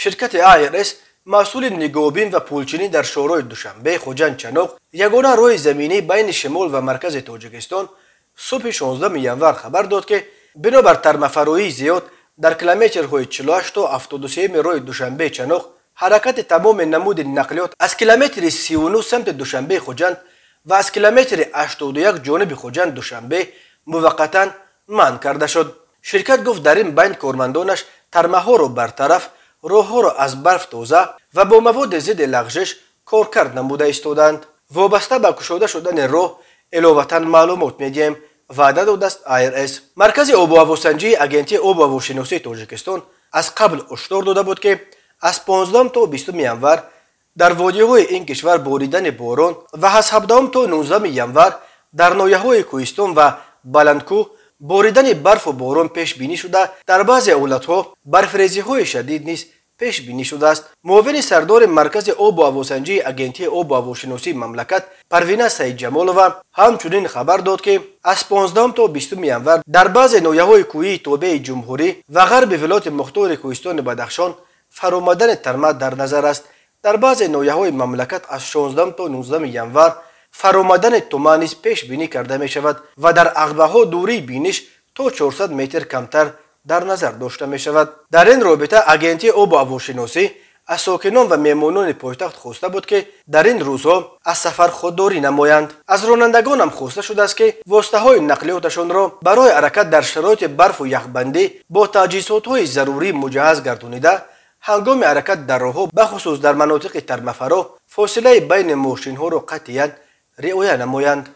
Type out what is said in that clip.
شرکت IRS مسئول نگوبین و پولچینی در شورای دوشنبه خوجند چنوق یگانه روی زمینی بین شمال و مرکز تاجیکستان صبح 16 ینور خبر داد که بنابر ترمفرویی زیاد در کیلومترهای 48 تا 73 روی دوشنبه چنوق حرکت تمام نمود نقلیات از کیلومتر 39 سمت دوشنبه خوجند و از کیلومتر 81 جانب خوجند دوشنبه موقتا منع کرده شد. شرکت گفت در این بین کارمندانش ترمه ها را برطرف، راه ها را از برف تازه و با مواد ضد لغزش کارکرد نموده ایستادند. وابسته به گشوده شدن راه علاوه معلومات میدیم وعده داده است IRS. مرکز آب و هواسنجی اگنتی آب و هواشناسی تاجیکستان از قبل هشدار داده بود که از 15 تا 20 ینور در وادی‌های این کشور باریدن باران و از 17 تا 19 ینور در ناحیه‌های کوهستان و بلندکوه باریدن برف و باران پیش بینی شده. در بعضی ایالت‌ها برف‌ریزی‌های شدید نیز پیش بینی شده است. معاون سردار مرکز آب و هواسنجی اگنتی آب و هواشناسی مملکت پروینه سید جمالووا همچنین خبر داد که از 15 تا 20 ینور در بعضی ناحیه‌های کوهی تابع جمهوری و غرب ولایت مختار کوهستان بدخشان فرآمدن ترمه در نظر است. در بعضی ناحیه‌های مملکت از 16 تا 19 ینور فرآمدن تمه نیز پیش بینی کرده می شود و در عقبه‌ها دوری بینش تا 400 متر کمتر در نظر داشته می شود. در این رابطه اگنتی آب و هواشناسی از ساکنان و مهمانان پایتخت خواسته بود که در این روزها از سفر خودداری نمایند. از رانندگان هم خواسته شده است که واسطه‌های نقلیاتشان را برای حرکت در شرایط برف و یخبندی با تجهیزات‌های ضروری مجهز گردانیده هنگام حرکت در راه‌ها بخصوص در مناطق ترمه‌فرا فاصله بین ماشین‌ها را قطعاً رعایت نمایند.